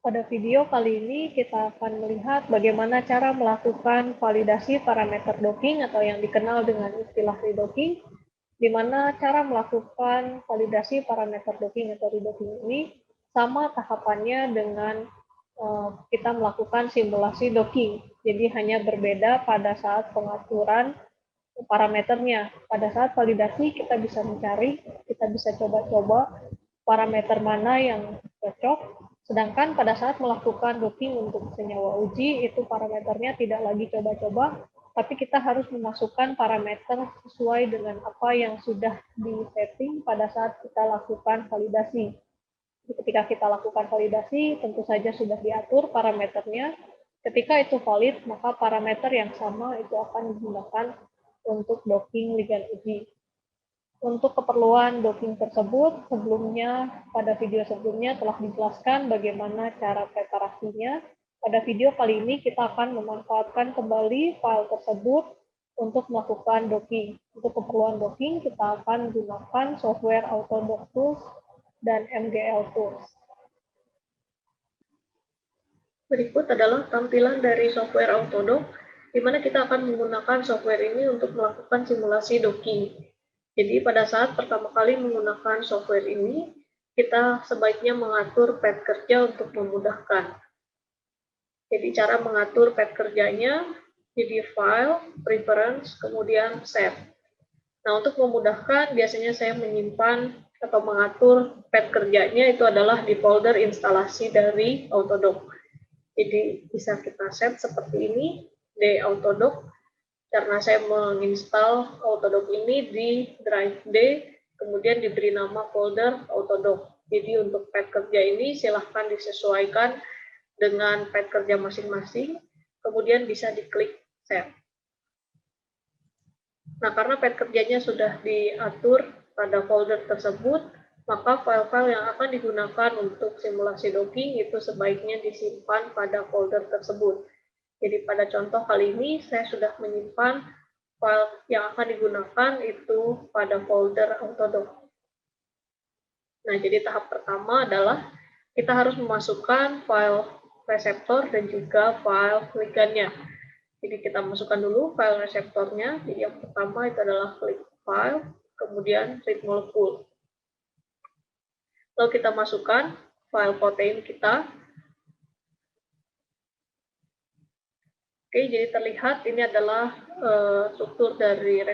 Pada video kali ini kita akan melihat bagaimana cara melakukan validasi parameter docking atau yang dikenal dengan istilah redocking, di mana cara melakukan validasi parameter docking atau redocking ini sama tahapannya dengan kita melakukan simulasi docking. Jadi hanya berbeda pada saat pengaturan parameternya. Pada saat validasi kita bisa mencari, kita bisa coba-coba parameter mana yang cocok, sedangkan pada saat melakukan docking untuk senyawa uji, itu parameternya tidak lagi coba-coba, tapi kita harus memasukkan parameter sesuai dengan apa yang sudah di-setting pada saat kita lakukan validasi. Ketika kita lakukan validasi, tentu saja sudah diatur parameternya. Ketika itu valid, maka parameter yang sama itu akan digunakan untuk docking ligan uji. Untuk keperluan docking tersebut, pada video sebelumnya telah dijelaskan bagaimana cara preparasinya. Pada video kali ini kita akan memanfaatkan kembali file tersebut untuk melakukan docking. Untuk keperluan docking, kita akan gunakan software Autodock Tools dan MGL Tools. Berikut adalah tampilan dari software Autodock, di mana kita akan menggunakan software ini untuk melakukan simulasi docking. Jadi pada saat pertama kali menggunakan software ini, kita sebaiknya mengatur path kerja untuk memudahkan. Jadi cara mengatur path kerjanya, jadi file, preference, kemudian save. Nah, untuk memudahkan, biasanya saya menyimpan atau mengatur path kerjanya itu adalah di folder instalasi dari Autodock. Jadi bisa kita set seperti ini, di Autodock. Karena saya menginstal Autodock ini di drive D, kemudian diberi nama folder Autodock. Jadi untuk path kerja ini silahkan disesuaikan dengan path kerja masing-masing, kemudian bisa diklik save. Nah, karena path kerjanya sudah diatur pada folder tersebut, maka file-file yang akan digunakan untuk simulasi docking itu sebaiknya disimpan pada folder tersebut. Jadi pada contoh kali ini saya sudah menyimpan file yang akan digunakan itu pada folder Autodock. Nah, jadi tahap pertama adalah kita harus memasukkan file reseptor dan juga file ligannya. Jadi kita masukkan dulu file reseptornya. Jadi yang pertama itu adalah klik file, kemudian read molecule. Lalu kita masukkan file protein kita. Oke, jadi terlihat ini adalah struktur dari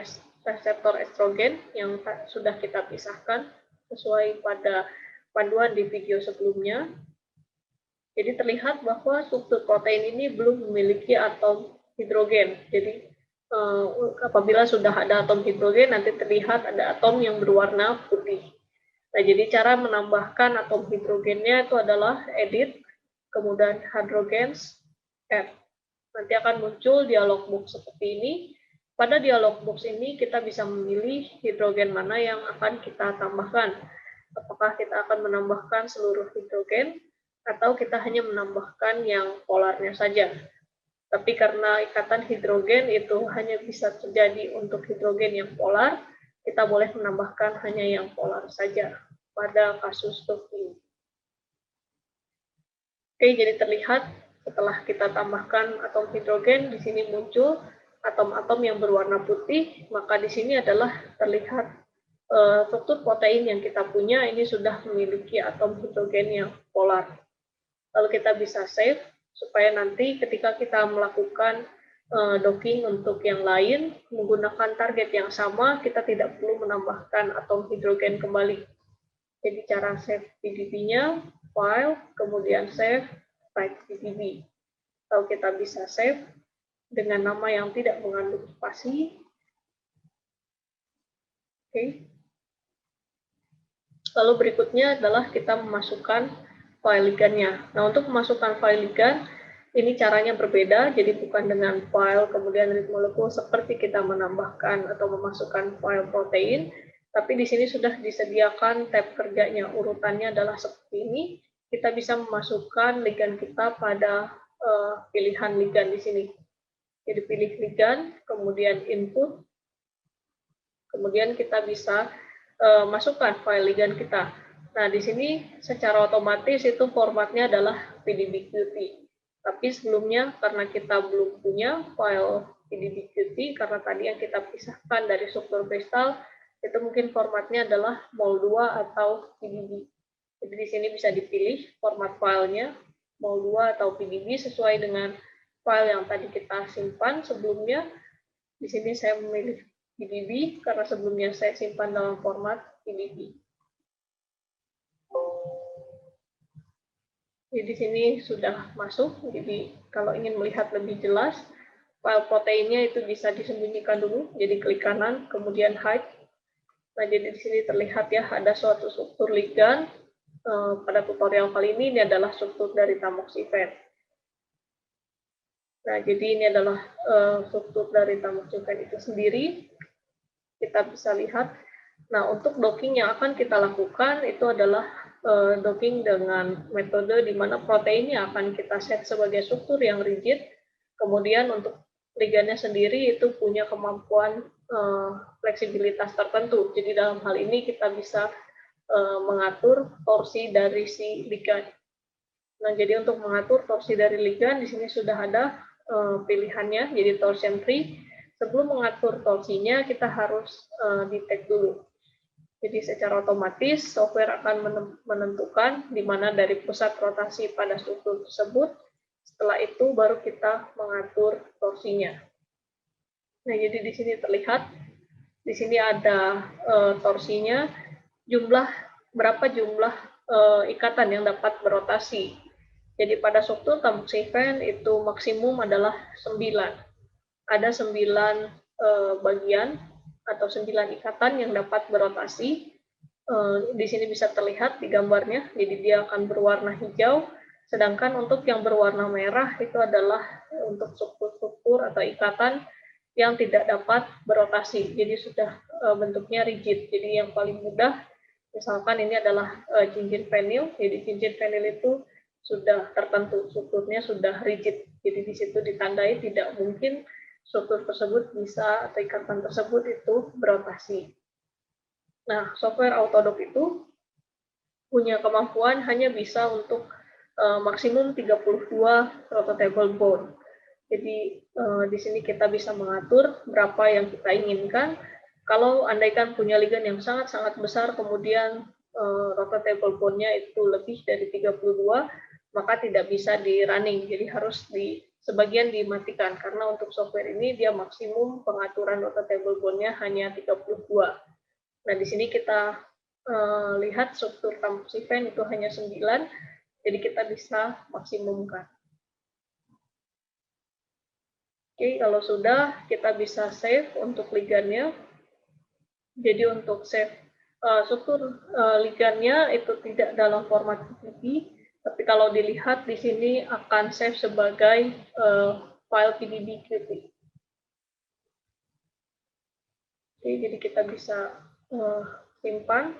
reseptor estrogen yang sudah kita pisahkan sesuai pada panduan di video sebelumnya. Jadi terlihat bahwa struktur protein ini belum memiliki atom hidrogen. Jadi apabila sudah ada atom hidrogen, nanti terlihat ada atom yang berwarna putih. Nah, jadi cara menambahkan atom hidrogennya itu adalah edit, kemudian hydrogens, add. Nanti akan muncul dialog box seperti ini. Pada dialog box ini kita bisa memilih hidrogen mana yang akan kita tambahkan. Apakah kita akan menambahkan seluruh hidrogen, atau kita hanya menambahkan yang polarnya saja. Tapi karena ikatan hidrogen itu hanya bisa terjadi untuk hidrogen yang polar, kita boleh menambahkan hanya yang polar saja pada kasus docking. Oke, jadi terlihat setelah kita tambahkan atom hidrogen, di sini muncul atom-atom yang berwarna putih, maka di sini adalah terlihat struktur protein yang kita punya ini sudah memiliki atom hidrogen yang polar. Lalu kita bisa save, supaya nanti ketika kita melakukan docking untuk yang lain, menggunakan target yang sama, kita tidak perlu menambahkan atom hidrogen kembali. Jadi cara save PDB-nya, file, kemudian save, write PDB. Lalu kita bisa save dengan nama yang tidak mengandung spasi. Oke. Lalu berikutnya adalah kita memasukkan file ligannya. Nah, untuk memasukkan file ligan, ini caranya berbeda, jadi bukan dengan file kemudian read molecule seperti kita menambahkan atau memasukkan file protein, tapi di sini sudah disediakan tab kerjanya. Urutannya adalah seperti ini. Kita bisa memasukkan ligan kita pada pilihan ligan di sini. Jadi pilih ligan, kemudian input, kemudian kita bisa masukkan file ligan kita. Nah, di sini secara otomatis itu formatnya adalah PDB-Qt. Tapi sebelumnya karena kita belum punya file PDB-Qt, karena tadi yang kita pisahkan dari struktur kristal, itu mungkin formatnya adalah mol2 atau PDB. Jadi di sini bisa dipilih format filenya, mol2 atau PDB sesuai dengan file yang tadi kita simpan sebelumnya. Di sini saya memilih PDB karena sebelumnya saya simpan dalam format PDB. Jadi di sini sudah masuk, jadi kalau ingin melihat lebih jelas, file proteinnya itu bisa disembunyikan dulu, jadi klik kanan, kemudian hide. Nah, jadi di sini terlihat ya, ada suatu struktur ligan. Pada tutorial kali ini adalah struktur dari tamoxifen. Nah, jadi ini adalah struktur dari tamoxifen itu sendiri. Kita bisa lihat. Nah, untuk docking yang akan kita lakukan itu adalah docking dengan metode di mana proteinnya akan kita set sebagai struktur yang rigid. Kemudian untuk ligannya sendiri itu punya kemampuan fleksibilitas tertentu. Jadi dalam hal ini kita bisa mengatur torsi dari si ligan. Nah, jadi untuk mengatur torsi dari ligan di sini sudah ada pilihannya, jadi torsion tree. Sebelum mengatur torsinya kita harus detect dulu. Jadi secara otomatis software akan menentukan di mana dari pusat rotasi pada struktur tersebut. Setelah itu baru kita mengatur torsinya. Nah, jadi di sini terlihat, di sini ada torsinya, berapa jumlah ikatan yang dapat berotasi. Jadi pada struktur tamoxifen itu maksimum adalah 9. Ada 9 bagian atau 9 ikatan yang dapat berotasi. Di sini bisa terlihat di gambarnya, jadi dia akan berwarna hijau, sedangkan untuk yang berwarna merah itu adalah untuk struktur atau ikatan yang tidak dapat berotasi, jadi sudah bentuknya rigid. Jadi yang paling mudah, misalkan ini adalah cincin vinil, jadi cincin vinil itu sudah tertentu, strukturnya sudah rigid, jadi di situ ditandai tidak mungkin struktur tersebut bisa atau ikatan tersebut itu berotasi. Nah, software Autodock itu punya kemampuan hanya bisa untuk maksimum 32 rototable bond. Jadi di sini kita bisa mengatur berapa yang kita inginkan. Kalau andaikan punya ligan yang sangat-sangat besar, kemudian rototable bond-nya itu lebih dari 32, maka tidak bisa di running. Jadi harus sebagian dimatikan, karena untuk software ini dia maksimum pengaturan rototable bond-nya hanya 32. Nah, di sini kita lihat struktur tamoxifen itu hanya 9, jadi kita bisa maksimumkan. Oke, kalau sudah, kita bisa save untuk ligannya. Jadi untuk save struktur ligannya itu tidak dalam format PDB, tapi kalau dilihat di sini akan save sebagai file PDB-Qt. Oke, jadi kita bisa simpan.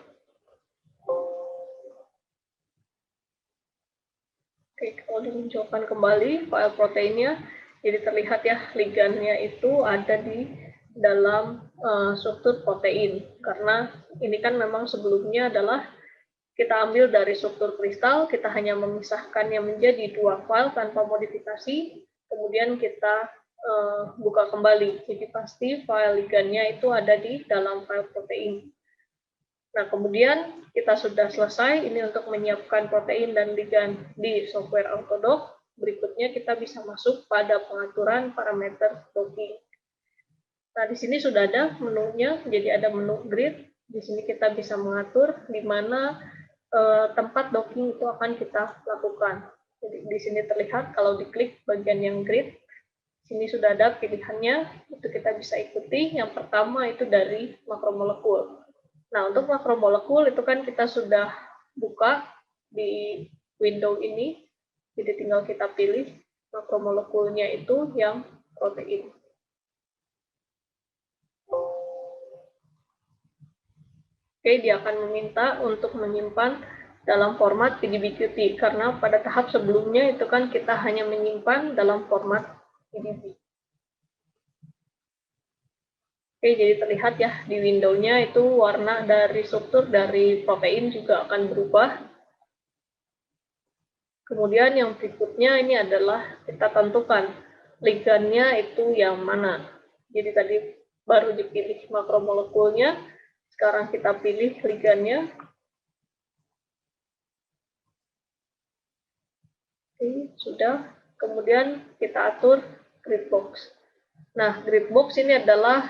Oke, kalau dimunculkan kembali file proteinnya, jadi terlihat ya ligannya itu ada di dalam struktur protein, karena ini kan memang sebelumnya adalah kita ambil dari struktur kristal, kita hanya memisahkannya menjadi 2 file tanpa modifikasi, kemudian kita buka kembali, jadi pasti file ligannya itu ada di dalam file protein. Nah, kemudian kita sudah selesai ini untuk menyiapkan protein dan ligan di software Autodock. Berikutnya kita bisa masuk pada pengaturan parameter docking. Nah, di sini sudah ada menunya, jadi ada menu grid. Di sini kita bisa mengatur di mana tempat docking itu akan kita lakukan. Jadi di sini terlihat kalau diklik bagian yang grid, sini sudah ada pilihannya, itu kita bisa ikuti. Yang pertama itu dari makromolekul. Nah, untuk makromolekul itu kan kita sudah buka di window ini, jadi tinggal kita pilih makromolekulnya itu yang protein. Oke, dia akan meminta untuk menyimpan dalam format PDB-Qt, karena pada tahap sebelumnya itu kan kita hanya menyimpan dalam format PDB. Oke, jadi terlihat ya di window-nya itu warna dari struktur dari protein juga akan berubah. Kemudian yang berikutnya ini adalah kita tentukan ligannya itu yang mana. Jadi tadi baru dipilih makromolekulnya, sekarang kita pilih ligannya. Oke, sudah. Kemudian kita atur grid box. Nah, grid box ini adalah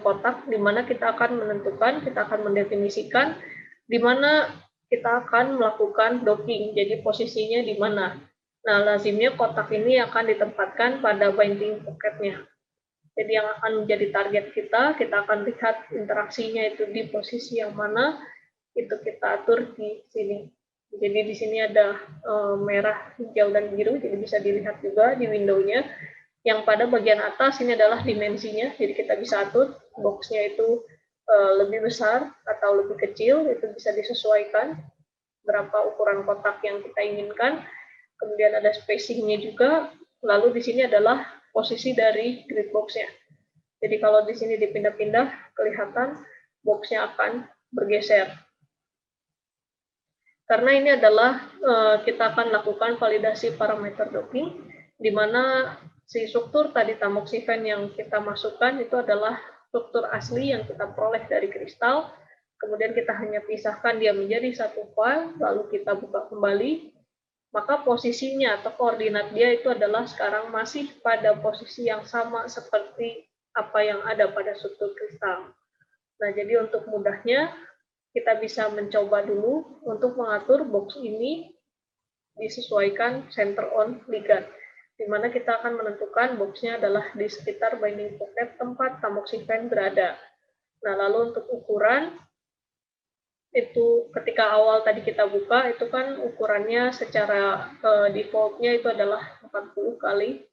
kotak di mana kita akan menentukan, kita akan mendefinisikan di mana kita akan melakukan docking. Jadi posisinya di mana. Nah, lazimnya kotak ini akan ditempatkan pada binding pocket-nya. Jadi yang akan menjadi target kita akan lihat interaksinya itu di posisi yang mana, itu kita atur di sini. Jadi di sini ada merah, hijau, dan biru, jadi bisa dilihat juga di window-nya. Yang pada bagian atas ini adalah dimensinya, jadi kita bisa atur box-nya itu lebih besar atau lebih kecil, itu bisa disesuaikan berapa ukuran kotak yang kita inginkan. Kemudian ada spacing-nya juga, lalu di sini adalah posisi dari grid box-nya. Jadi kalau di sini dipindah-pindah, kelihatan box-nya akan bergeser. Karena ini adalah kita akan lakukan validasi parameter docking, di mana si struktur tadi tamoxifen yang kita masukkan itu adalah struktur asli yang kita peroleh dari kristal, kemudian kita hanya pisahkan dia menjadi satu file, lalu kita buka kembali, maka posisinya atau koordinat dia itu adalah sekarang masih pada posisi yang sama seperti apa yang ada pada struktur kristal. Nah, jadi untuk mudahnya, kita bisa mencoba dulu untuk mengatur box ini disesuaikan center on ligand, di mana kita akan menentukan boxnya adalah di sekitar binding pocket tempat tamoxifen berada. Nah, lalu untuk ukuran, itu ketika awal tadi kita buka, itu kan ukurannya secara default-nya itu adalah 40 kali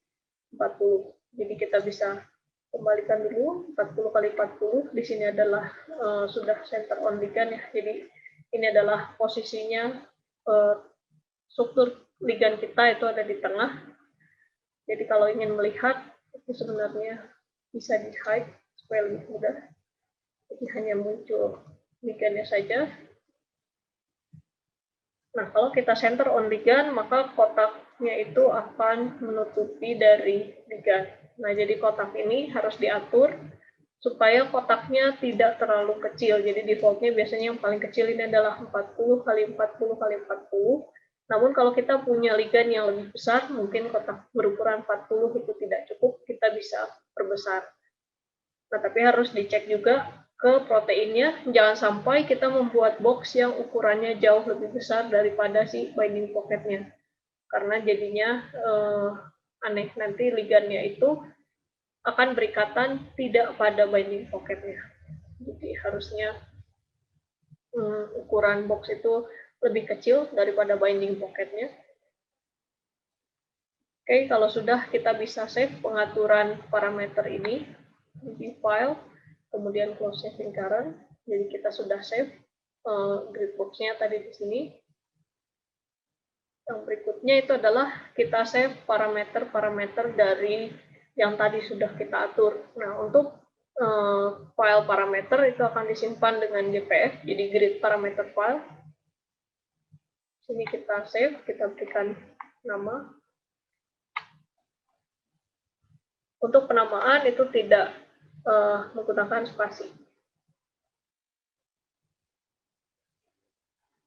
40. Jadi kita bisa kembalikan dulu 40 kali 40, di sini adalah sudah center on ligand ya. Jadi ini adalah posisinya struktur ligand kita itu ada di tengah. Jadi kalau ingin melihat itu sebenarnya bisa di hide supaya lebih mudah. Jadi hanya muncul ligandnya saja. Nah, kalau kita center on ligand, maka kotaknya itu akan menutupi dari ligand. Nah, jadi kotak ini harus diatur supaya kotaknya tidak terlalu kecil. Jadi defaultnya biasanya yang paling kecil ini adalah 40 kali 40 kali 40. Namun kalau kita punya ligand yang lebih besar, mungkin kotak berukuran 40 itu tidak cukup, kita bisa perbesar. Nah, tapi harus dicek juga ke proteinnya, jangan sampai kita membuat box yang ukurannya jauh lebih besar daripada si binding pocket-nya. Karena jadinya aneh, nanti ligandnya itu akan berikatan tidak pada binding pocket-nya. Jadi harusnya ukuran box itu lebih kecil daripada binding pocket-nya. Oke, kalau sudah kita bisa save pengaturan parameter ini di file, kemudian close saving current. Jadi kita sudah save grid box-nya tadi di sini. Yang berikutnya itu adalah kita save parameter-parameter dari yang tadi sudah kita atur. Nah, untuk file parameter itu akan disimpan dengan GPF, jadi grid parameter file. Sini kita save, kita berikan nama. Untuk penamaan itu tidak menggunakan spasi.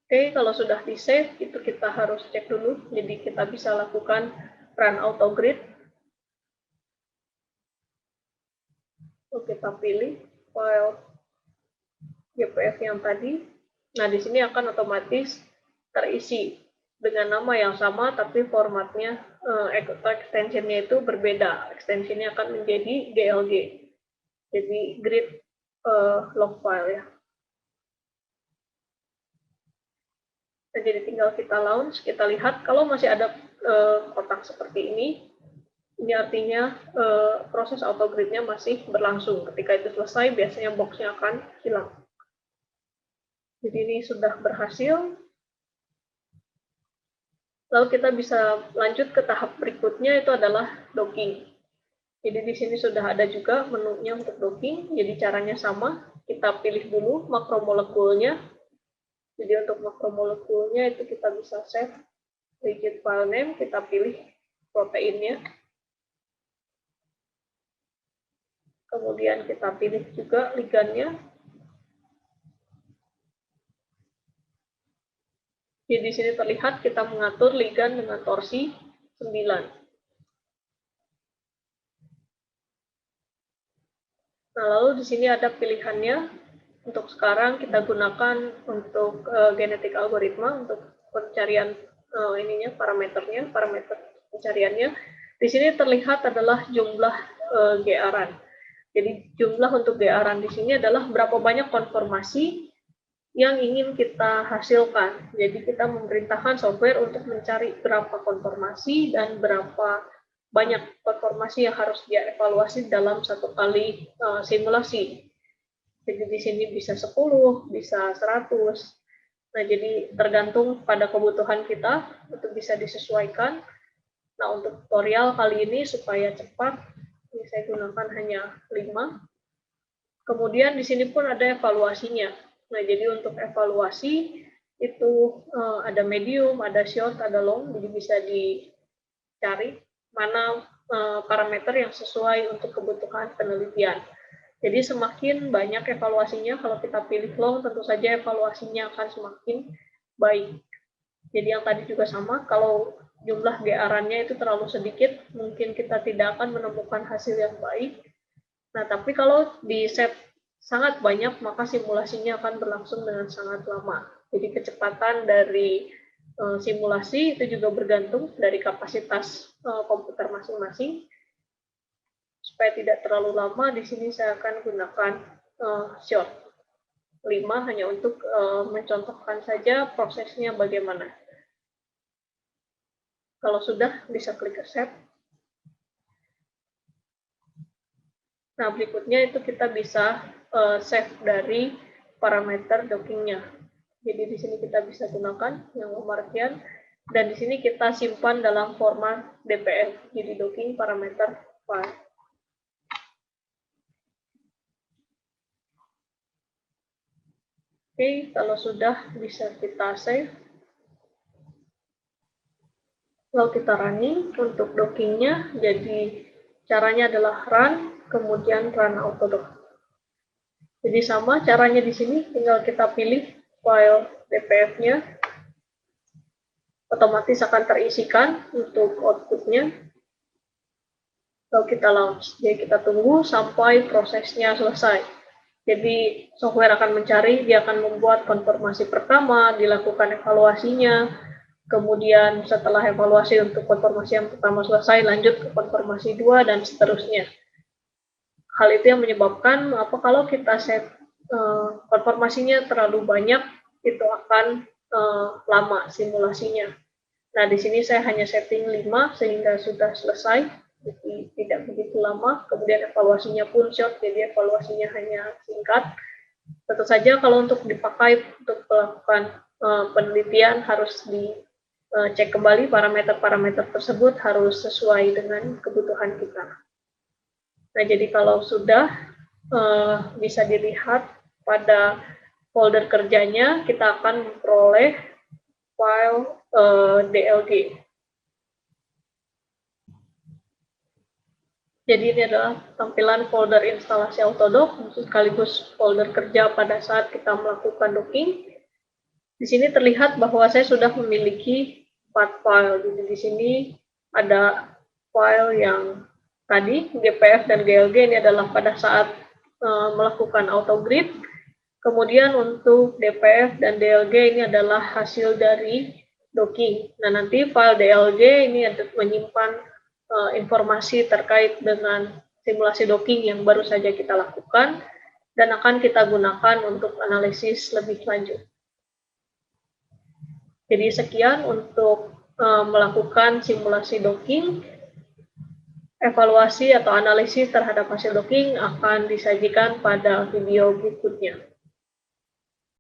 Oke, kalau sudah di save, itu kita harus cek dulu. Jadi kita bisa lakukan run auto grid. Kita pilih file GPF yang tadi. Nah, di sini akan otomatis terisi dengan nama yang sama, tapi formatnya, extension-nya itu berbeda. Extension-nya akan menjadi GLG. Jadi grid log file ya. Nah, jadi tinggal kita launch, kita lihat kalau masih ada kotak seperti ini artinya proses autogrid-nya masih berlangsung. Ketika itu selesai, biasanya box-nya akan hilang. Jadi ini sudah berhasil. Lalu kita bisa lanjut ke tahap berikutnya, itu adalah docking. Jadi di sini sudah ada juga menunya untuk docking. Jadi caranya sama, kita pilih dulu makromolekulnya. Jadi untuk makromolekulnya itu kita bisa save rigid file name, kita pilih proteinnya. Kemudian kita pilih juga ligannya. Jadi di sini terlihat kita mengatur ligan dengan torsi 9. Nah, lalu di sini ada pilihannya. Untuk sekarang kita gunakan untuk genetik algoritma untuk pencarian parameter pencariannya. Di sini terlihat adalah jumlah GR-an. Jadi jumlah untuk GR-an di sini adalah berapa banyak konformasi yang ingin kita hasilkan. Jadi kita memerintahkan software untuk mencari berapa konformasi dan berapa banyak konformasi yang harus dia evaluasi dalam satu kali simulasi. Jadi di sini bisa 10, bisa 100. Nah, jadi tergantung pada kebutuhan kita, itu bisa disesuaikan. Nah, untuk tutorial kali ini supaya cepat, ini saya gunakan hanya 5. Kemudian di sini pun ada evaluasinya. Nah, jadi untuk evaluasi itu ada medium, ada short, ada long, jadi bisa dicari mana parameter yang sesuai untuk kebutuhan penelitian. Jadi semakin banyak evaluasinya, kalau kita pilih long, tentu saja evaluasinya akan semakin baik. Jadi yang tadi juga sama, kalau jumlah GR-nya itu terlalu sedikit, mungkin kita tidak akan menemukan hasil yang baik. Nah, tapi kalau di set sangat banyak, maka simulasinya akan berlangsung dengan sangat lama. Jadi kecepatan dari simulasi itu juga bergantung dari kapasitas komputer masing-masing. Supaya tidak terlalu lama, di sini saya akan gunakan short 5 hanya untuk mencontohkan saja prosesnya bagaimana. Kalau sudah, bisa klik accept. Nah, berikutnya itu kita bisa save dari parameter dockingnya. Jadi di sini kita bisa gunakan yang Markian, dan di sini kita simpan dalam format DPF, jadi docking parameter file. Oke, kalau sudah bisa kita save. Lalu kita running untuk dockingnya, jadi caranya adalah run, kemudian run autodock. Jadi sama caranya di sini, tinggal kita pilih file DPF-nya, otomatis akan terisikan untuk output-nya. Lalu kita launch, jadi kita tunggu sampai prosesnya selesai. Jadi software akan mencari, dia akan membuat konfirmasi pertama, dilakukan evaluasinya, kemudian setelah evaluasi untuk konfirmasi yang pertama selesai, lanjut ke konfirmasi 2, dan seterusnya. Hal itu yang menyebabkan kalau kita set konfirmasinya terlalu banyak, itu akan lama simulasinya. Nah, di sini saya hanya setting 5 sehingga sudah selesai, jadi tidak begitu lama. Kemudian evaluasinya pun short, jadi evaluasinya hanya singkat. Tentu saja kalau untuk dipakai untuk melakukan penelitian harus dicek kembali parameter-parameter tersebut harus sesuai dengan kebutuhan kita. Nah, jadi kalau sudah bisa dilihat pada folder kerjanya, kita akan memperoleh file DLG. Jadi ini adalah tampilan folder instalasi Autodock, sekaligus folder kerja pada saat kita melakukan docking. Di sini terlihat bahwa saya sudah memiliki 4 file. Jadi di sini ada file yang tadi, GPF dan GLG, ini adalah pada saat melakukan autogrid. Kemudian untuk DPF dan DLG ini adalah hasil dari docking. Nah, nanti file DLG ini menyimpan informasi terkait dengan simulasi docking yang baru saja kita lakukan dan akan kita gunakan untuk analisis lebih lanjut. Jadi sekian untuk melakukan simulasi docking. Evaluasi atau analisis terhadap hasil docking akan disajikan pada video berikutnya.